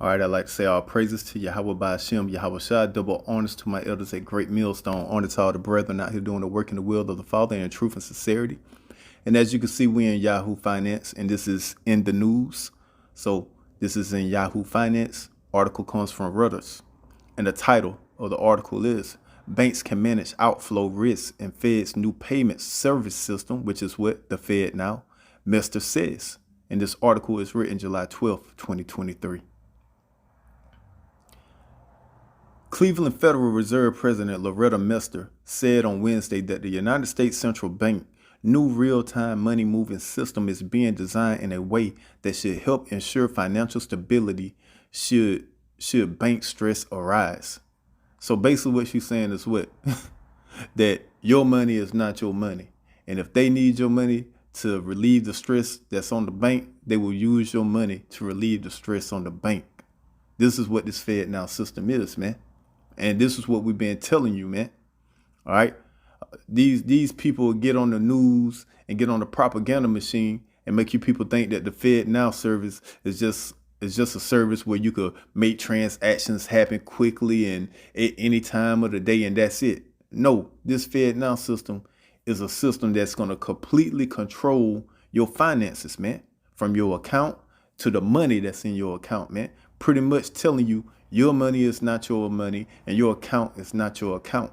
All right, I'd like to say all praises to Yahweh Ba'ashem, Yahweh Shai, double honors to my elders at Great Millstone, honor to all the brethren out here doing the work in the will of the Father in truth and sincerity. And as you can see, we in Yahoo Finance, and this is in the news. So this is in Yahoo Finance. Article comes from Reuters. And the title of the article is Banks Can Manage Outflow Risks in Fed's New Payment Service System, which is what the Fed now, Mester says. And this article is written July 12th, 2023. Cleveland Federal Reserve President Loretta Mester said on Wednesday that the United States Central Bank new real-time money moving system is being designed in a way that should help ensure financial stability should bank stress arise. So basically what she's saying is what? That your money is not your money. And if they need your money to relieve the stress that's on the bank, they will use your money to relieve the stress on the bank. This is what this Fed now system is, man. And this is what we've been telling you, man. All right. These people get on the news and get on the propaganda machine and make you people think that the Fed Now service is just a service where you could make transactions happen quickly and at any time of the day, and that's it. No, this Fed Now system is a system that's going to completely control your finances, man, from your account to the money that's in your account, man. Pretty much telling you your money is not your money and your account is not your account.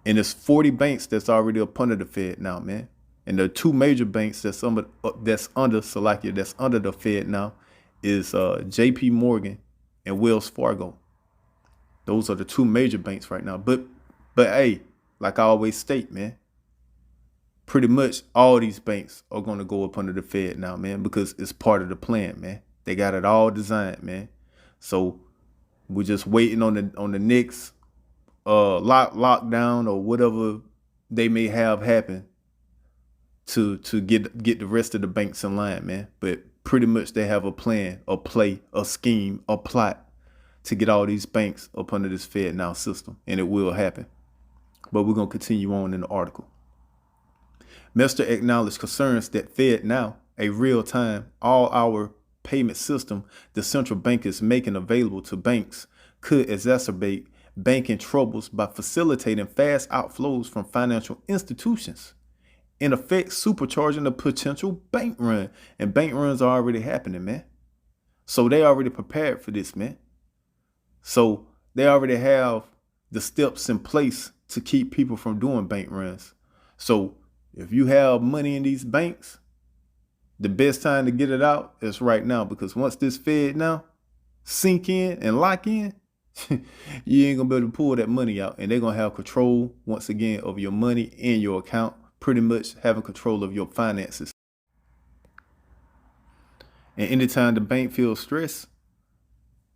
And there's 40 banks that's already up under the Fed now, man. And the two major banks that's under the Fed now is JP Morgan and Wells Fargo. Those are the two major banks right now. But hey, like I always state, man, pretty much all these banks are going to go up under the Fed now, man, because it's part of the plan, man. They got it all designed, man. So we're just waiting on the next lockdown or whatever they may have happen to get the rest of the banks in line, man. But pretty much they have a plan, a play, a scheme, a plot to get all these banks up under this Fed Now system, and it will happen. But we're going to continue on in the article. Mester acknowledged concerns that Fed Now, a real-time, all-hour payment system the central bank is making available to banks, could exacerbate banking troubles by facilitating fast outflows from financial institutions, in effect supercharging a potential bank run. And bank runs are already happening, man. So they already prepared for this, man. So they already have the steps in place to keep people from doing bank runs. So if you have money in these banks, the best time to get it out is right now, because once this Fed Now sink in and lock in, you ain't gonna be able to pull that money out, and they're gonna have control once again of your money in your account, pretty much having control of your finances. And anytime the bank feels stressed,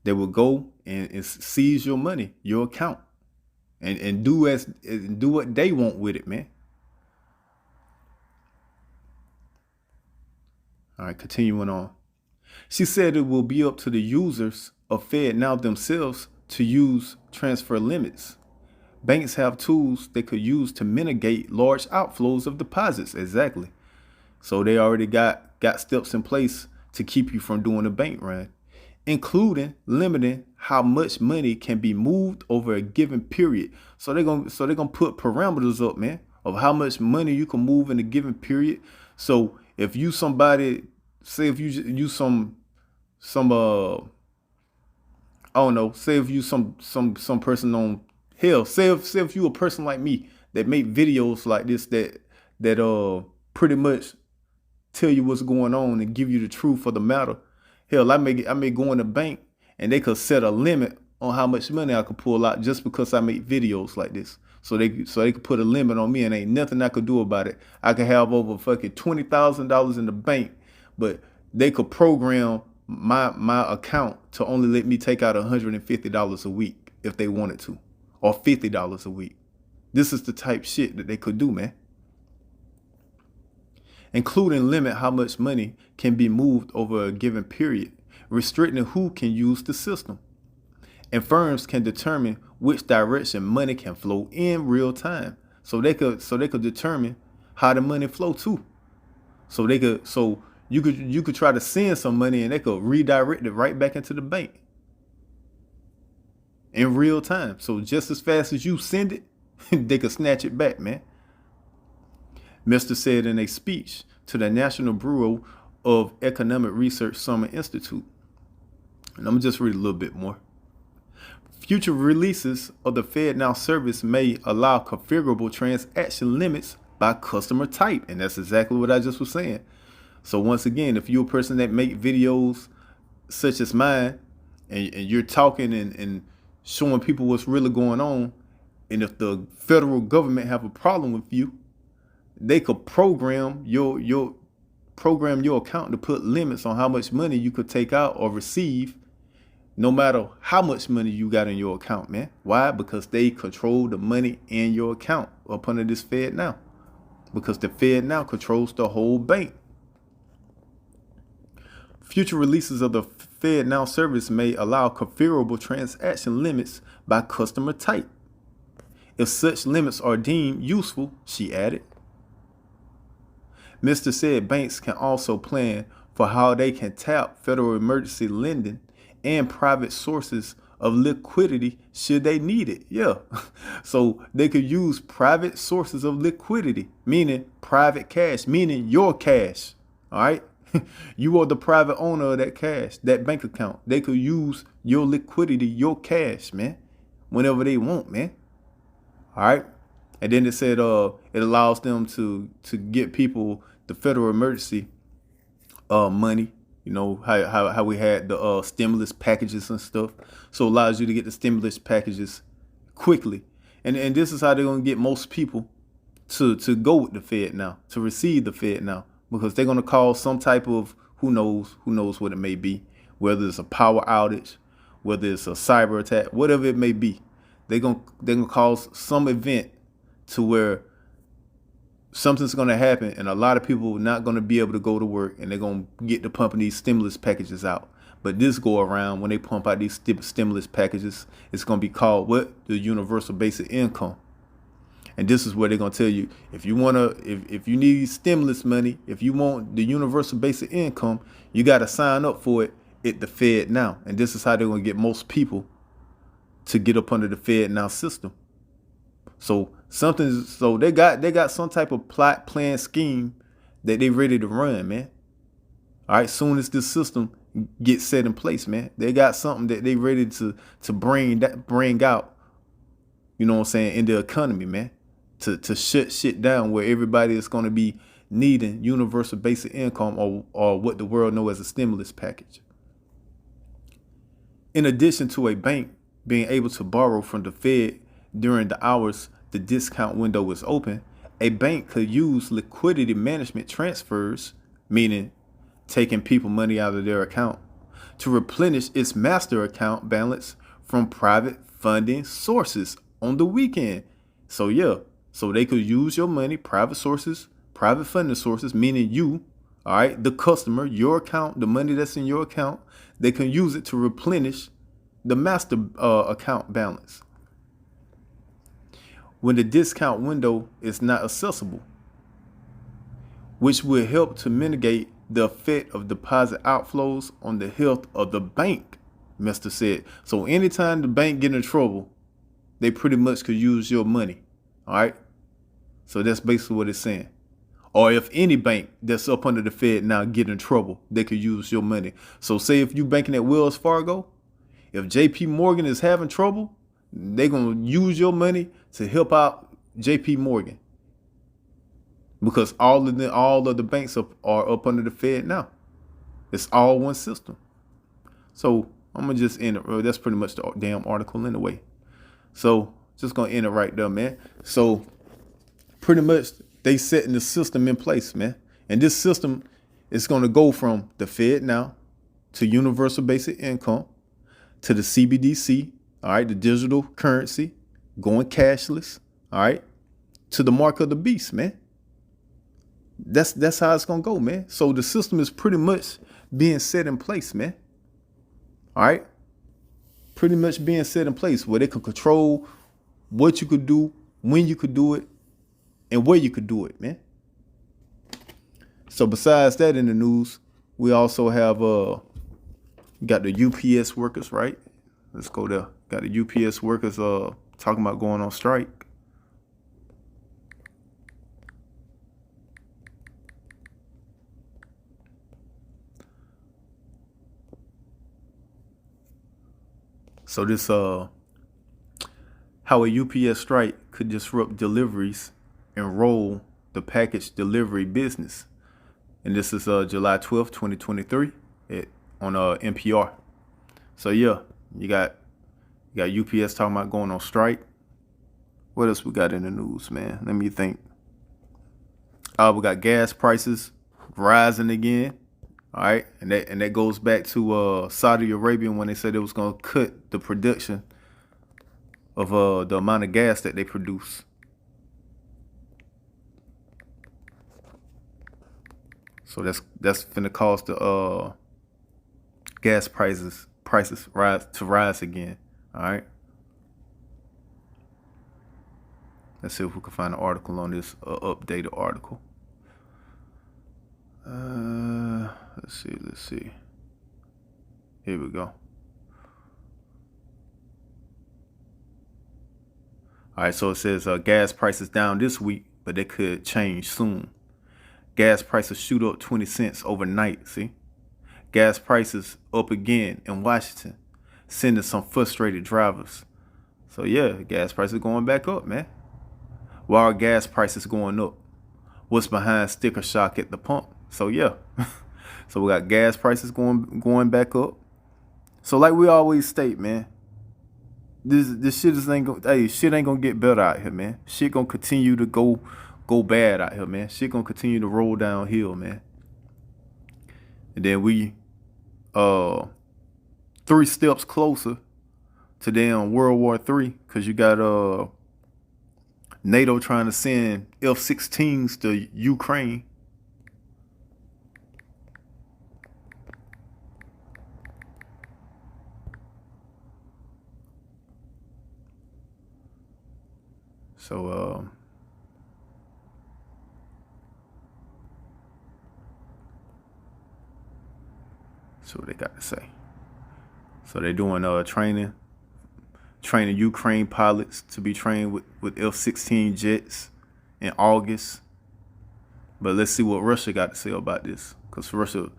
they will go and seize your money, your account, and do what they want with it, man. All right, continuing on. She said it will be up to the users of Fed Now themselves to use transfer limits. Banks have tools they could use to mitigate large outflows of deposits. Exactly. So they already got steps in place to keep you from doing a bank run, including limiting how much money can be moved over a given period. So they're gonna put parameters up, man, of how much money you can move in a given period. So if you somebody, say if you some I don't know, say if you some person on, hell, say if you a person like me that make videos like this that pretty much tell you what's going on and give you the truth of the matter. Hell, I may go in the bank and they could set a limit on how much money I could pull out just because I make videos like this. So they could put a limit on me, and ain't nothing I could do about it. I could have over fucking $20,000 in the bank, but they could program my account to only let me take out $150 a week if they wanted to, or $50 a week. This is the type shit that they could do, man. Including limit how much money can be moved over a given period, restricting who can use the system. And firms can determine which direction money can flow in real time. So they could determine how the money flow too. So You could try to send some money and they could redirect it right back into the bank in real time. So just as fast as you send it, they could snatch it back, man. Mr. said in a speech to the National Bureau of Economic Research Summer Institute. And I'm gonna just read a little bit more. Future releases of the FedNow service may allow configurable transaction limits by customer type. And that's exactly what I just was saying. So once again, if you're a person that make videos such as mine, and you're talking and showing people what's really going on, and if the federal government have a problem with you, they could program your account to put limits on how much money you could take out or receive, no matter how much money you got in your account, man. Why? Because they control the money in your account up under this FedNow. Because the FedNow controls the whole bank. Future releases of the FedNow service may allow configurable transaction limits by customer type. If such limits are deemed useful, she added. Mr. said banks can also plan for how they can tap federal emergency lending and private sources of liquidity should they need it. Yeah. So they could use private sources of liquidity, meaning private cash, meaning your cash. All right. You are the private owner of that cash, that bank account. They could use your liquidity, your cash, man, whenever they want, man. All right. And then it said it allows them to get people the federal emergency money. You know, how we had the stimulus packages and stuff. So it allows you to get the stimulus packages quickly. And this is how they're going to get most people to go with the FedNow, to receive the FedNow, because they're going to cause some type of, who knows what it may be, whether it's a power outage, whether it's a cyber attack, whatever it may be. They're going to cause some event to where something's going to happen and a lot of people are not going to be able to go to work, and they're going to get to pumping these stimulus packages out. But this go around, when they pump out these stimulus packages, it's going to be called what? The universal basic income. And this is where they're going to tell you, if you want to, if you need stimulus money, if you want the universal basic income, you got to sign up for it at the FedNow. And this is how they're going to get most people to get up under the FedNow system. So they got some type of plot, plan, scheme that they ready to run, man. All right, soon as this system gets set in place, man, they got something that they ready to bring out, you know what I'm saying, in the economy, man, to shut shit down where everybody is going to be needing universal basic income or what the world knows as a stimulus package. In addition to a bank being able to borrow from the Fed during the hours the discount window is open, a bank could use liquidity management transfers, meaning taking people money out of their account, to replenish its master account balance from private funding sources on the weekend. So yeah, so they could use your money, private sources, private funding sources, meaning you, all right, the customer, your account, the money that's in your account, they can use it to replenish the master account balance when the discount window is not accessible, which will help to mitigate the effect of deposit outflows on the health of the bank, Mr. said. So anytime the bank get in trouble, they pretty much could use your money. All right. So that's basically what it's saying. Or if any bank that's up under the FedNow get in trouble, they could use your money. So say if you banking at Wells Fargo, if JP Morgan is having trouble, they're going to use your money to help out JP Morgan. Because all of the banks are up under the FedNow. It's all one system. So I'm going to just end it. That's pretty much the damn article anyway. So just going to end it right there, man. So pretty much they setting the system in place, man. And this system is going to go from the FedNow to universal basic income to the CBDC, all right, the digital currency, going cashless, all right, to the mark of the beast, man. That's how it's going to go, man. So the system is pretty much being set in place, man. All right. Pretty much being set in place where they can control what you could do, when you could do it, and where you could do it, man. So besides that in the news, we also have got the UPS workers, right? Let's go there. Got the UPS workers talking about going on strike. So this how a UPS strike could disrupt deliveries and roll the package delivery business. And this is July 12th, 2023 on NPR. So yeah, you got UPS talking about going on strike. What else we got in the news, man? Let me think. We got gas prices rising again. All right, and that goes back to Saudi Arabia when they said it was gonna cut the production of the amount of gas that they produce. So that's finna cause the gas prices rise again. All right. Let's see if we can find an article on this, updated article. Let's see. Here we go. All right, so it says gas prices down this week, but they could change soon. Gas prices shoot up 20 cents overnight, see? Gas prices up again in Washington, sending some frustrated drivers. So yeah, gas prices going back up, man. Why are gas prices going up? What's behind sticker shock at the pump? So yeah, so we got gas prices going back up. So like we always state, man, this shit shit ain't gonna get better out here, man. Shit gonna continue to go bad out here, man. Shit gonna continue to roll downhill, man. And then we 3 steps closer to damn World War III, because you got NATO trying to send F-16s to Ukraine. So what they got to say. So they're doing training Ukraine pilots to be trained with F-16 jets in August. But let's see what Russia got to say about this, because Russia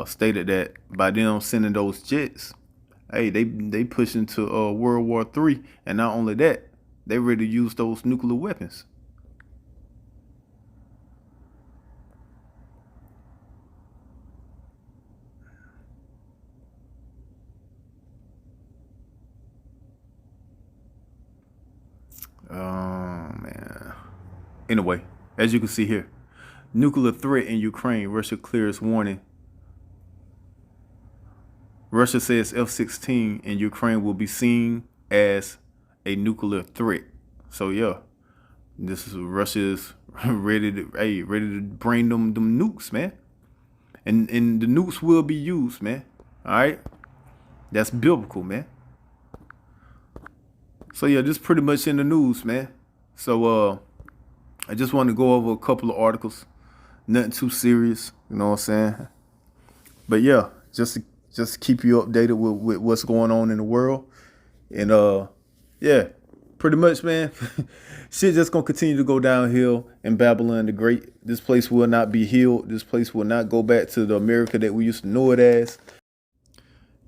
stated that by them sending those jets, hey, they push into World War III, and not only that, they ready to use those nuclear weapons. Man. Anyway, as you can see here, nuclear threat in Ukraine, Russia clears warning. Russia says F-16 in Ukraine will be seen as a nuclear threat. So yeah, this is Russia's ready to bring them nukes, man. And the nukes will be used, man. All right, that's biblical, man. So yeah, this is pretty much in the news, man. So I just want to go over a couple of articles, nothing too serious, you know what I'm saying? But yeah, just to keep you updated with what's going on in the world. And yeah, pretty much, man. Shit just gonna continue to go downhill in Babylon the Great. This place will not be healed. This place will not go back to the America that we used to know it as.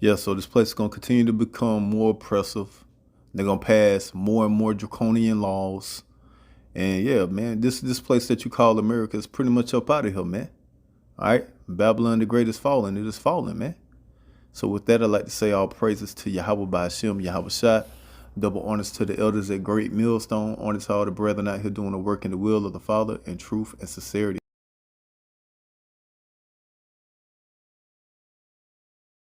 Yeah, so this place is gonna continue to become more oppressive. They're gonna pass more and more draconian laws. And yeah, man, this place that you call America is pretty much up out of here, man. All right, Babylon the Great is falling. It is falling, man. So with that, I'd like to say all praises to Yahweh by Hashem, Yahweh Shai. Double honors to the elders at Great Millstone. Honors to all the brethren out here doing the work in the will of the Father in truth and sincerity.